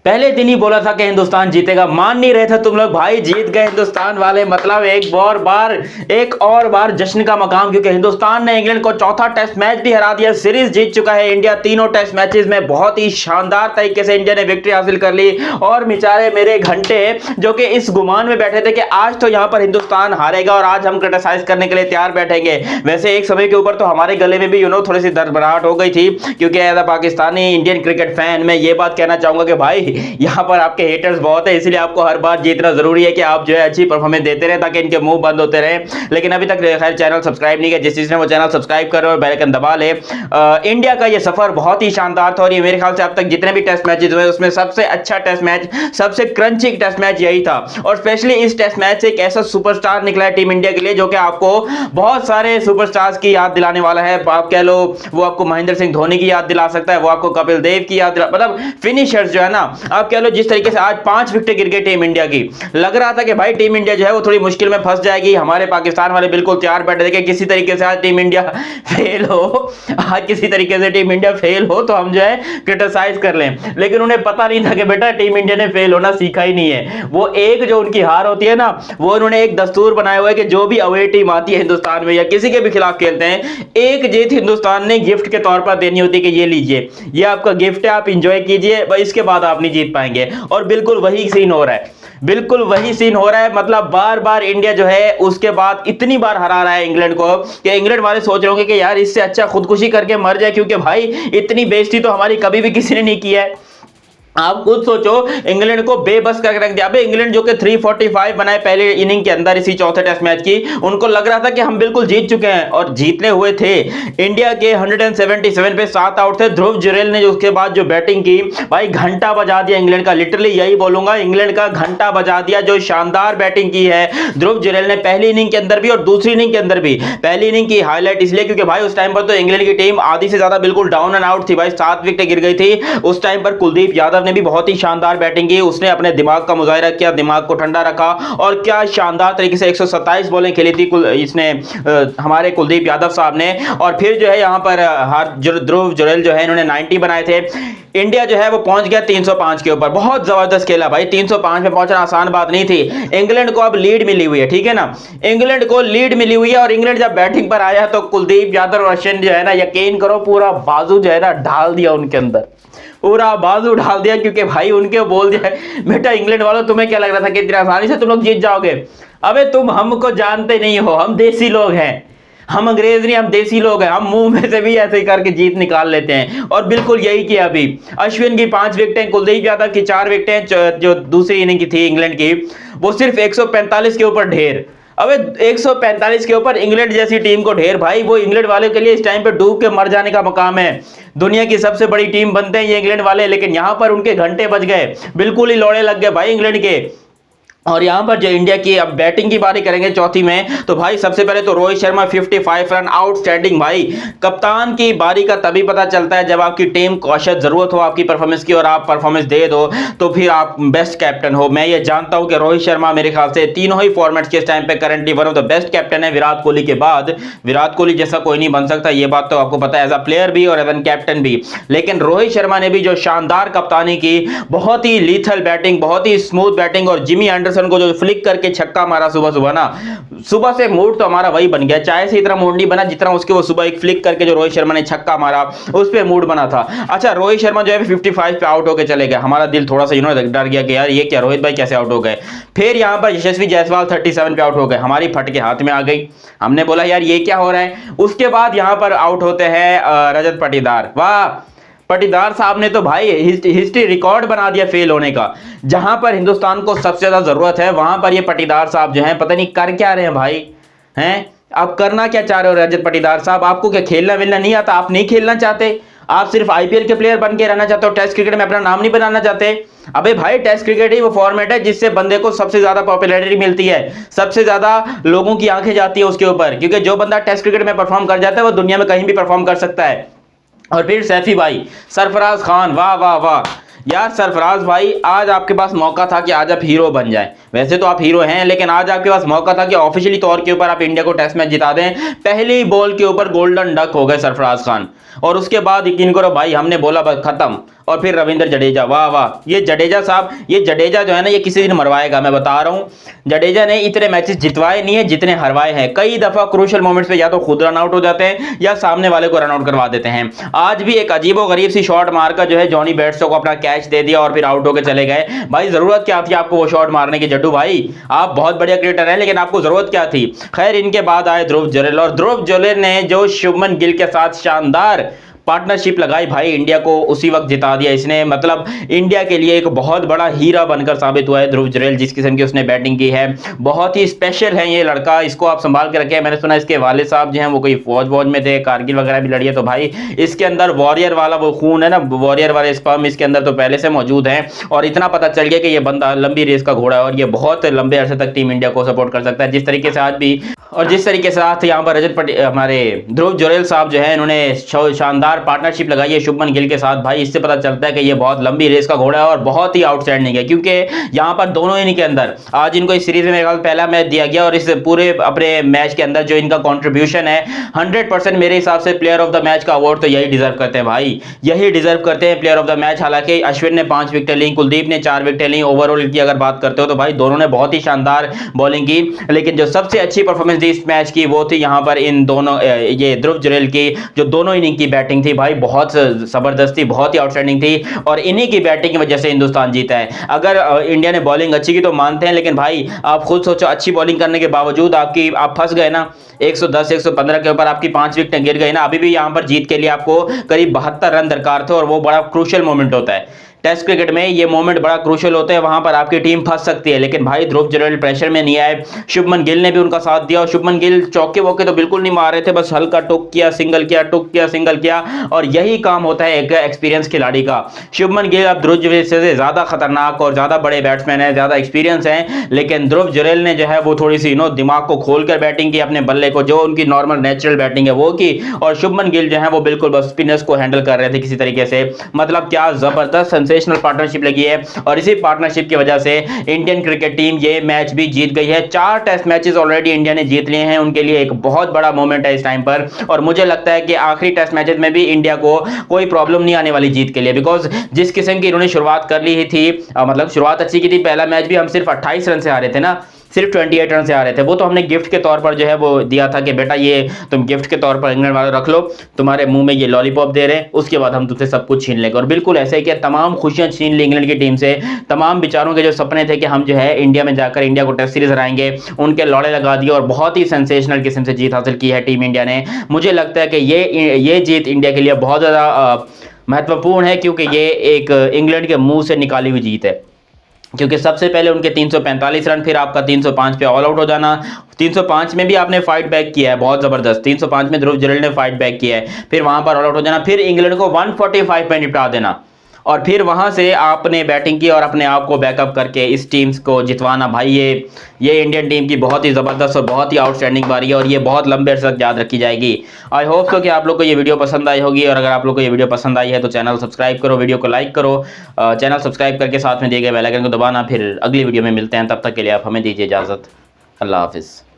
पहले दिन ही बोला था कि हिंदुस्तान जीतेगा, मान नहीं रहे थे तुम लोग। भाई जीत गए हिंदुस्तान वाले, मतलब एक और बार जश्न का मकाम, क्योंकि हिंदुस्तान ने इंग्लैंड को चौथा टेस्ट मैच भी हरा दिया। सीरीज जीत चुका है इंडिया, तीनों टेस्ट मैचेस में बहुत ही शानदार तरीके से इंडिया ने विक्ट्री हासिल कर ली। और बेचारे मेरे घंटे जो कि इस गुमान में बैठे थे कि आज तो यहां पर हिंदुस्तान हारेगा और आज हम क्रिटिसाइज करने के लिए तैयार बैठेंगे। वैसे एक समय के ऊपर तो हमारे गले में भी थोड़ी सी दरबराहट हो गई थी, क्योंकि as a Pakistani Indian cricket fan मैं ये बात कहना चाहूंगा कि भाई यहाँ पर आपके हेटर्स बहुत है, इसलिए आपको हर बार जीतना जरूरी है कि आप जो है अच्छी परफॉर्मेंस देते रहे ताकि इनके मुंह बंद होते रहे। लेकिन अभी तक खैर चैनल सब्सक्राइब नहीं किया, जिस चीज ने वो चैनल सब्सक्राइब करो और बेल आइकन दबा ले। इंडिया का ये सफर बहुत ही शानदार था और ये मेरे ख्याल से अब तक जितने भी टेस्ट मैचेस हुए उसमें सबसे अच्छा टेस्ट मैच, सबसे क्रंचिंग टेस्ट मैच यही था। और स्पेशली इस टेस्ट मैच से एक ऐसा सुपरस्टार निकला है टीम इंडिया के लिए जो कि आपको बहुत सारे सुपरस्टार्स की याद दिलाने वाला है। आप कह लो वो आपको महेंद्र सिंह धोनी की याद दिला सकता है, वो आपको कपिल देव की याद दिला, मतलब फिनिशर्स जो है ना, आप कह लो जिस तरीके से आज 5 विकेट गिर गई टीम इंडिया की, लग रहा था कि भाई टीम इंडिया जो है वो थोड़ी मुश्किल में फंस जाएगी। हमारे पाकिस्तान वाले बिल्कुल तैयार बैठे थे कि किसी तरीके से आज टीम इंडिया फेल हो, आज किसी तरीके से टीम इंडिया फेल हो तो हम जो है क्रिटिसाइज कर लें। लेकिन उन्हें पता नहीं था कि बेटा टीम इंडिया ने फेल होना सीखा ही नहीं है। वो एक जो उनकी हार होती है ना, वो उन्होंने एक दस्तूर बनाया हुआ है कि जो भी अवे टीम आती है हिंदुस्तान में या किसी के भी खिलाफ खेलते हैं, एक जीत हिंदुस्तान ने गिफ्ट के तौर पर देनी होती है कि ये लीजिए, ये आपका गिफ्ट है, आप इंजॉय कीजिए, इसके बाद आप नहीं जीत पाएंगे। और बिल्कुल वही सीन हो रहा है, बिल्कुल वही सीन हो रहा है। मतलब बार बार इंडिया जो है उसके बाद इतनी बार हरा रहा है इंग्लैंड को कि इंग्लैंड वाले सोच रहे होंगे कि यार इससे अच्छा खुदकुशी करके मर जाए, क्योंकि भाई इतनी बेइज्जती तो हमारी कभी भी किसी ने नहीं की है। आप खुद सोचो, इंग्लैंड को बेबस करके रख दिया। अबे इंग्लैंड जो कि 345 बनाए पहले इनिंग के अंदर इसी चौथे टेस्ट मैच की, उनको लग रहा था कि हम बिल्कुल जीत चुके हैं और जीतने हुए थे। इंडिया के 177 पे 7 आउट थे। ध्रुव जुरेल ने जो उसके बाद जो बैटिंग की, भाई घंटा बजा दिया इंग्लैंड का, लिटरली यही बोलूंगा, इंग्लैंड का घंटा बजा दिया। जो शानदार बैटिंग की है ध्रुव जुरेल ने पहली इनिंग के अंदर भी और दूसरी इनिंग के अंदर भी। पहली इनिंग की हाईलाइट इसलिए क्योंकि भाई उस टाइम पर तो इंग्लैंड की टीम आधी से ज्यादा बिल्कुल डाउन एंड आउट थी भाई, 7 विकेट गिर गई थी। उस टाइम पर कुलदीप यादव ने भी बहुत ही शानदार बैटिंग की, उसने अपने दिमाग का मुजाहिरा किया, दिमाग को ठंडा रखा और क्या शानदार तरीके से 127 बॉलें खेली थी इसने हमारे कुलदीप यादव साहब ने। और फिर जो है यहां पर ध्रुव जुरेल जो है इन्होंने 90 बनाए थे। इंडिया जो है वो पहुंच गया 305 के ऊपर। बहुत जबरदस्त खेला भाई, 305 में पहुंचना आसान बात नहीं थी। इंग्लैंड को अब लीड मिली हुई है, ठीक है ना, इंग्लैंड को लीड मिली हुई है। और इंग्लैंड जब बैटिंग पर आया तो कुलदीप यादव और अश्विन जो है ना, यकीन करो पूरा बाजू जो है ना ढाल दिया उनके अंदर, पूरा बाजू ढाल दिया, क्योंकि भाई उनके बोल दिया बेटा इंग्लैंड वालों तुम्हें क्या लग रहा था कि इतनी आसानी से तुम लोग जीत जाओगे? अबे तुम हमको जानते नहीं हो, हम देसी लोग हैं, हम अंग्रेज नहीं, हम देसी लोग हैं, हम मुंह में से भी ऐसे करके जीत निकाल लेते हैं। और बिल्कुल यही किया। अभी अश्विन की 5 विकेटें, कुलदीप यादव की 4 विकेटें, जो दूसरी इनिंग की थी इंग्लैंड की, वो सिर्फ 145 के ऊपर ढेर। अबे 145 के ऊपर इंग्लैंड जैसी टीम को ढेर, भाई वो इंग्लैंड वाले के लिए इस टाइम पे डूब के मर जाने का मकाम है। दुनिया की सबसे बड़ी टीम बनते हैं ये इंग्लैंड वाले, लेकिन यहां पर उनके घंटे बज गए, बिल्कुल ही लौड़े लग गए भाई इंग्लैंड के। और यहां पर जो इंडिया की अब बैटिंग की बारी करेंगे चौथी में, तो भाई सबसे पहले तो रोहित शर्मा 55 रन, आउटस्टैंडिंग। भाई कप्तान की बारी का तभी पता चलता है जब आपकी टीम को अशद जरूरत हो आपकी परफॉर्मेंस की और आप परफॉर्मेंस दे दो तो फिर आप बेस्ट कैप्टन हो। मैं ये जानता हूं कि रोहित शर्मा मेरे ख्याल से तीनों ही फॉर्मेट्स के इस टाइम पे currently one of the best captain है विराट कोहली के बाद। विराट कोहली जैसा कोई नहीं बन सकता, ये बात तो आपको पता है, एज अ प्लेयर भी और एज एन कैप्टन भी। लेकिन रोहित शर्मा ने भी जो शानदार कप्तानी की, बहुत ही लीथल बैटिंग, बहुत ही स्मूथ बैटिंग, और जिमी एंडरसन को जो फ्लिक करके छक्का मारा सुबह सुबह ना, सुबह से मूड तो हमारा वही बन गया। चाय से इतना मूड नहीं बना जितना उसके वो सुबह एक फ्लिक करके जो रोहित शर्मा ने छक्का मारा उस पे मूड बना था। अच्छा रोहित शर्मा जो है 55 पे आउट होकर चले गए, हमारा दिल थोड़ा सा डर गया कि यार ये क्या, रोहित भाई कैसे आउट हो गए। फिर यहां पर यशस्वी जायसवाल 37 पे आउट हो गए, हमारी फट के हाथ में आ गई, हमने बोला यार ये क्या हो रहा है। उसके बाद यहां पर आउट होते हैं रजत पाटीदार। वाह, पाटीदार साहब ने तो भाई हिस्ट्री रिकॉर्ड बना दिया फेल होने का। जहां पर हिंदुस्तान को सबसे ज्यादा जरूरत है वहां पर ये पाटीदार साहब जो हैं पता नहीं कर क्या रहे हैं भाई, हैं आप करना क्या चाह रहे हो रजत पाटीदार साहब? आपको क्या खेलना मिलना नहीं आता? आप नहीं खेलना चाहते? आप सिर्फ आईपीएल के प्लेयर बन के रहना चाहते हो? टेस्ट क्रिकेट में अपना नाम नहीं बनाना चाहते? अबे भाई टेस्ट क्रिकेट ही वो फॉर्मेट है जिससे बंदे को सबसे ज्यादा पॉपुलैरिटी मिलती है, सबसे ज्यादा लोगों की आंखें जाती है उसके ऊपर, क्योंकि जो बंदा टेस्ट क्रिकेट में परफॉर्म कर जाता है वो दुनिया में कहीं भी परफॉर्म कर सकता है। और फिर सैफी भाई, सरफराज खान, वाह वाह वाह यार सरफराज भाई, आज आपके पास मौका था कि आज आप हीरो बन जाएं। वैसे तो आप हीरो हैं, लेकिन आज आपके पास मौका था कि ऑफिशियली तौर के ऊपर आप इंडिया को टेस्ट मैच जिता दें। पहली बॉल के ऊपर गोल्डन डक हो गए सरफराज खान। और उसके बाद यकीन करो भाई हमने बोला बस खत्म। और फिर रविंद्र जडेजा, वाह वाह, ये जडेजा साहब, ये जडेजा जो है ना ये किसी दिन मरवाएगा, मैं बता रहा हूँ। जडेजा ने इतने मैचेस जितवाए नहीं है जितने हरवाए हैं। कई दफा क्रूशियल मोमेंट्स पे या तो खुद रन आउट हो जाते हैं या सामने वाले को रन आउट करवा देते हैं। आज भी एक अजीबो गरीब सी शॉट मारकर जो है जॉनी बेयरस्टो को अपना कैच दे दिया और फिर आउट होकर चले गए। भाई जरूरत क्या थी आपको वो शॉट मारने की जड्डू भाई? आप बहुत बढ़िया क्रिकेटर हैं लेकिन आपको जरूरत क्या थी? खैर इनके बाद आए ध्रुव जुरैल, और ध्रुव जुरैल ने जो शुभमन गिल के साथ शानदार पार्टनरशिप लगाई भाई, इंडिया को उसी वक्त जिता दिया इसने। मतलब इंडिया के लिए एक बहुत बड़ा हीरा बनकर साबित हुआ है ध्रुव जुरैल। जिस किस्म की उसने बैटिंग की है बहुत ही स्पेशल है ये लड़का, इसको आप संभाल के रखें। मैंने सुना इसके वाले साहब जो हैं वो कोई फौज में थे, कारगिल वगैरह भी लड़ी है, तो भाई इसके अंदर वॉरियर वाला वो खून है ना, वॉरियर वाले स्पर्म इसके अंदर तो पहले से मौजूद है। और इतना पता चल गया कि ये बंदा लंबी रेस का घोड़ा है और ये बहुत लंबे अरसे तक टीम इंडिया को सपोर्ट कर सकता है। जिस तरीके से आज भी और जिस तरीके से साथ यहाँ पर रजत पटेल हमारे ध्रुव जुरैल साहब जो है इन्होंने शानदार पार्टनरशिप लगाई है शुभमन गिल के साथ, भाई इससे पता चलता है कि ये बहुत लंबी रेस का घोड़ा है और बहुत ही आउटस्टैंडिंग है। क्योंकि यहाँ पर दोनों इनके अंदर आज इनको इस सीरीज में मेरे ख्याल पहला मैच दिया गया और इस पूरे अपने मैच के अंदर जो इनका कॉन्ट्रीब्यूशन है 100% मेरे हिसाब से प्लेयर ऑफ द मैच का अवार्ड तो यही डिजर्व करते हैं भाई, यही डिजर्व करते हैं प्लेयर ऑफ द मैच। हालांकि अश्विन ने 5 विकेट ली, कुलदीप ने 4 विकेट ली, ओवरऑल की अगर बात करते हो तो भाई दोनों ने बहुत ही शानदार बॉलिंग की। लेकिन जो सबसे अच्छी परफॉर्मेंस दी इस मैच की वो थी यहाँ पर इन दोनों ये ध्रुव जुरैल की, जो दोनों इनिंग की बैटिंग थी भाई बहुत जबरदस्त थी, बहुत ही आउटस्टैंडिंग थी और इन्हीं की बैटिंग की वजह से हिंदुस्तान जीता है। अगर इंडिया ने बॉलिंग अच्छी की तो मानते हैं, लेकिन भाई आप खुद सोचो अच्छी बॉलिंग करने के बावजूद आप फंस गए ना 110 115 के ऊपर, आपकी 5 विकेट गिर गई ना। अभी भी यहाँ पर जीत के लिए आपको करीब 72 रन दरकार थे और वो बड़ा क्रूशियल मोमेंट होता है टेस्ट क्रिकेट में, ये मोमेंट बड़ा क्रूशियल होता है, वहां पर आपकी टीम फंस सकती है। लेकिन भाई ध्रुव जुरैल प्रेशर में नहीं आए, शुभमन गिल ने भी उनका साथ दिया और शुभमन गिल चौके वौके तो बिल्कुल नहीं मार रहे थे, बस हल्का टुक किया, सिंगल किया, टुक किया, सिंगल किया और यही काम होता है एक एक्सपीरियंस खिलाड़ी का। शुभमन गिल अब ध्रुव जुरैल से ज्यादा खतरनाक और ज्यादा बड़े बैट्समैन है, ज्यादा एक्सपीरियंस है, लेकिन ध्रुव जुरैल ने जो है वो थोड़ी सी दिमाग को खोलकर बैटिंग की, अपने बल्ले को जो उनकी नॉर्मल नेचुरल बैटिंग है वो की, और शुभमन गिल जो है वो बिल्कुल बस स्पिनर्स को हैंडल कर रहे थे किसी तरीके से। मतलब क्या जबरदस्त सेंसेशनल पार्टनरशिप है और इसी पार्टनरशिप की वजह से इंडियन क्रिकेट टीम ये मैच भी जीत गई है। 4 टेस्ट मैचेस ऑलरेडी इंडिया ने जीत लिए हैं, उनके लिए एक बहुत बड़ा मोमेंट है इस टाइम पर। और मुझे लगता है कि आखिरी टेस्ट मैचेस में भी इंडिया को कोई प्रॉब्लम नहीं आने वाली जीत के लिए, बिकॉज जिस किस्म की इन्होंने शुरुआत कर ली थी, मतलब शुरुआत अच्छी की थी। पहला मैच भी हम सिर्फ 28 रन से हारे थे ना, सिर्फ 28 रन से आ रहे थे। वो तो हमने गिफ्ट के तौर पर जो है वो दिया था कि बेटा ये तुम गिफ्ट के तौर पर इंग्लैंड वाले रख लो, तुम्हारे मुंह में ये लॉलीपॉप दे रहे हैं, उसके बाद हम तुझसे सब कुछ छीन लेंगे। और बिल्कुल ऐसे ही किया, तमाम खुशियां छीन ली इंग्लैंड की टीम से। तमाम बेचारों के जो सपने थे कि हम जो है इंडिया में जाकर इंडिया को टेस्ट सीरीज हराएंगे, उनके लौड़े लगा दिए और बहुत ही सेंसेशनल किस्म से जीत हासिल की है टीम इंडिया ने। मुझे लगता है कि ये जीत इंडिया के लिए बहुत ज़्यादा महत्वपूर्ण है, क्योंकि ये एक इंग्लैंड के मुंह से निकाली हुई जीत है। क्योंकि सबसे पहले उनके 345 रन, फिर आपका 305 पे ऑल आउट हो जाना। 305 में भी आपने फाइट बैक किया है बहुत जबरदस्त, 305 में ध्रुव जुरैल ने फाइट बैक किया है, फिर वहां पर ऑल आउट हो जाना, फिर इंग्लैंड को 145 पे निपटा देना और फिर वहां से आपने बैटिंग की और अपने आप को बैकअप करके इस टीम्स को जितवाना। भाई ये इंडियन टीम की बहुत ही ज़बरदस्त और बहुत ही आउटस्टैंडिंग बारी है और ये बहुत लंबे अरसे तक याद रखी जाएगी। आई होप सो कि आप लोग को ये वीडियो पसंद आई होगी, और अगर आप लोग को ये वीडियो पसंद आई है तो चैनल सब्सक्राइब करो, वीडियो को लाइक करो, चैनल सब्सक्राइब करके साथ में दिए गए बेल आइकन को दबाना। फिर अगली वीडियो में मिलते हैं, तब तक के लिए आप हमें दीजिए इजाज़त। अल्लाह हाफिज़।